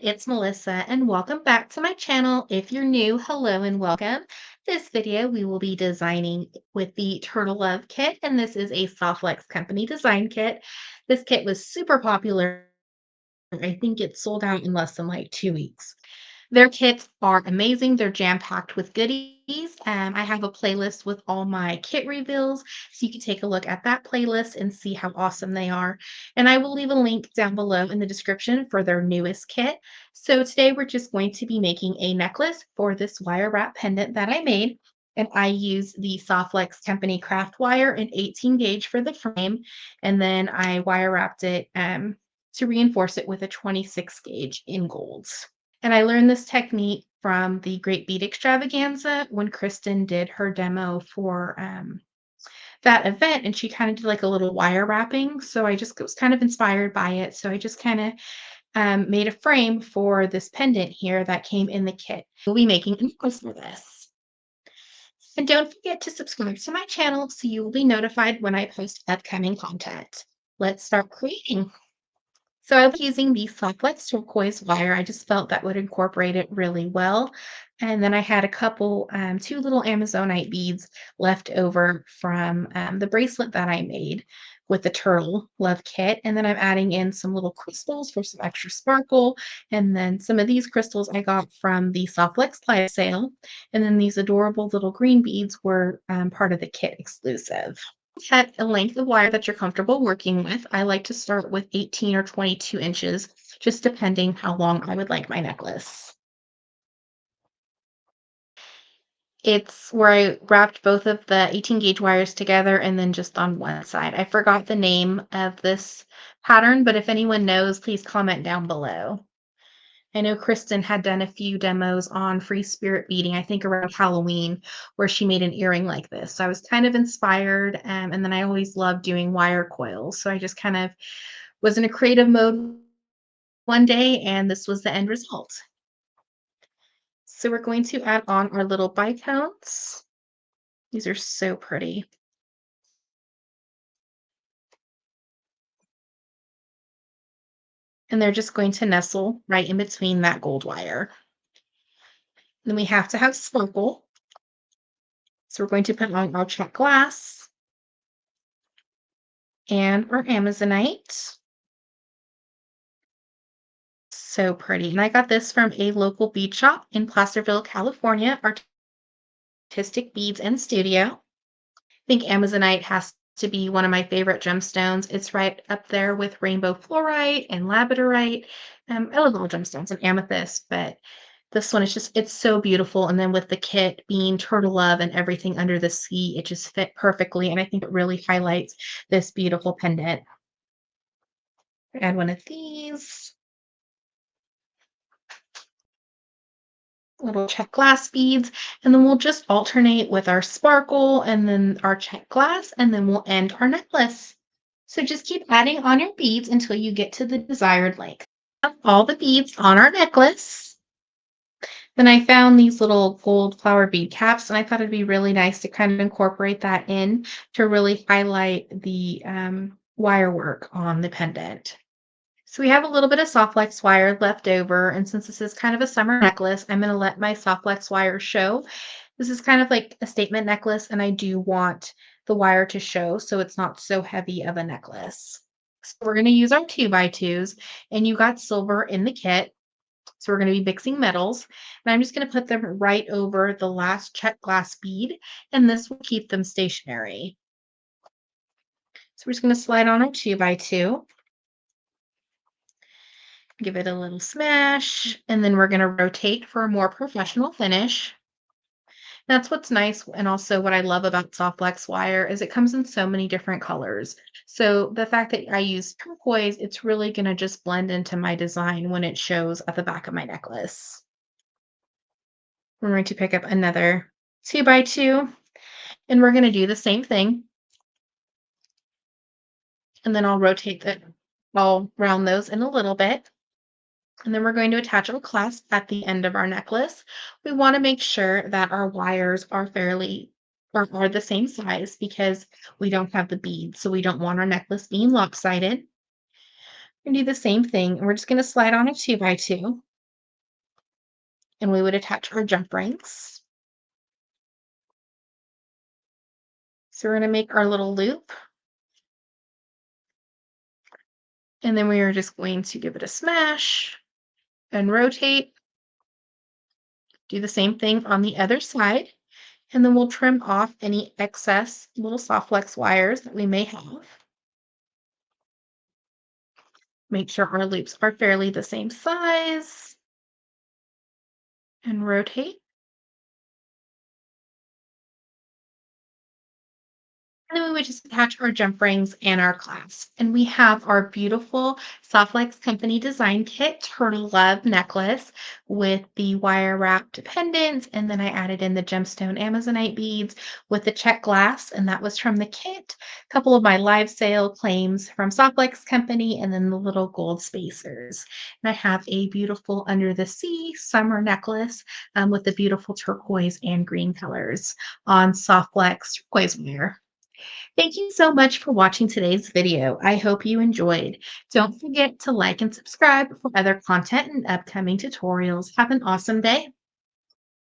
it's Melissa, and welcome back to my channel. If you're new, hello and welcome. This video, we will be designing with the Turtle Love kit, and this is a Softlex Company design kit. This kit was super popular. I think it sold out in less than like 2 weeks. Their kits are amazing. They're jam-packed with goodies. I have a playlist with all my kit reveals, so you can take a look at that playlist and see how awesome they are. And I will leave a link down below in the description for their newest kit. So today we're just going to be making a necklace for this wire wrap pendant that I made. And I use the Softlex Company craft wire in 18 gauge for the frame. And then I wire wrapped it to reinforce it with a 26 gauge in golds. And I learned this technique from the Great Bead Extravaganza when Kristen did her demo for that event, and she kind of did like a little wire wrapping. So I just was kind of inspired by it. So I just kind of made a frame for this pendant here that came in the kit. We'll be making a necklace for this. And don't forget to subscribe to my channel so you will be notified when I post upcoming content. Let's start creating. So I was using the Softlex turquoise wire. I just felt that would incorporate it really well. And then I had a couple, two little Amazonite beads left over from the bracelet that I made with the Turtle Love kit. And then I'm adding in some little crystals for some extra sparkle. And then some of these crystals I got from the Softlex live sale. And then these adorable little green beads were part of the kit exclusive. Set a length of wire that you're comfortable working with. I like to start with 18 or 22 inches, just depending how long I would like my necklace. It's where I wrapped both of the 18 gauge wires together and then just on one side. I forgot the name of this pattern, but if anyone knows, please comment down below. I know Kristen had done a few demos on free spirit beading, I think around Halloween, where she made an earring like this. So I was kind of inspired. And then I always loved doing wire coils. So I just kind of was in a creative mode one day, and this was the end result. So we're going to add on our little bicones. These are so pretty. And they're just going to nestle right in between that gold wire. Then we have to have sparkle. So we're going to put on our check glass and our Amazonite. So pretty. And I got this from a local bead shop in Placerville, California, Artistic Beads and Studio. I think Amazonite has to be one of my favorite gemstones. It's right up there with rainbow fluorite and labradorite. I love all gemstones and amethyst, but this one is just, it's so beautiful. And then with the kit being Turtle Love and everything under the sea, it just fit perfectly. And I think it really highlights this beautiful pendant. Add one of these. Little check glass beads, and then we'll just alternate with our sparkle and then our check glass, and then we'll end our necklace. So just keep adding on your beads until you get to the desired length. Have all the beads on our necklace. Then I found these little gold flower bead caps, and I thought it'd be really nice to kind of incorporate that in to really highlight the wire work on the pendant. So we have a little bit of Softlex wire left over, and since this is kind of a summer necklace, I'm going to let my Softlex wire show. This is kind of like a statement necklace, and I do want the wire to show so it's not so heavy of a necklace. So we're going to use our 2x2s, and you got silver in the kit. So we're going to be mixing metals, and I'm just going to put them right over the last check glass bead, and this will keep them stationary. So we're just going to slide on our 2x2. Give it a little smash, and then we're going to rotate for a more professional finish. That's what's nice, and also what I love about Softlex wire is it comes in so many different colors. So the fact that I use turquoise, it's really going to just blend into my design when it shows at the back of my necklace. We're going to pick up another 2x2, and we're going to do the same thing. And then I'll rotate them all around those in a little bit. And then we're going to attach a clasp at the end of our necklace. We want to make sure that our wires are are the same size because we don't have the beads. So we don't want our necklace being lopsided. We're going to do the same thing. And we're just going to slide on a 2x2. and we would attach our jump rings. So we're going to make our little loop, and then we are just going to give it a smash and rotate. Do the same thing on the other side, and then we'll trim off any excess little soft flex wires that we may have. Make sure our loops are fairly the same size and rotate. And then we would just attach our jump rings and our clasps. And we have our beautiful Softlex Company Design Kit Turtle Love necklace with the wire wrapped pendants. And then I added in the gemstone Amazonite beads with the check glass. And that was from the kit. A couple of my live sale claims from Softlex Company, and then the little gold spacers. And I have a beautiful under the sea summer necklace with the beautiful turquoise and green colors on Softlex turquoise wire. Thank you so much for watching today's video. I hope you enjoyed. Don't forget to like and subscribe for other content and upcoming tutorials. Have an awesome day.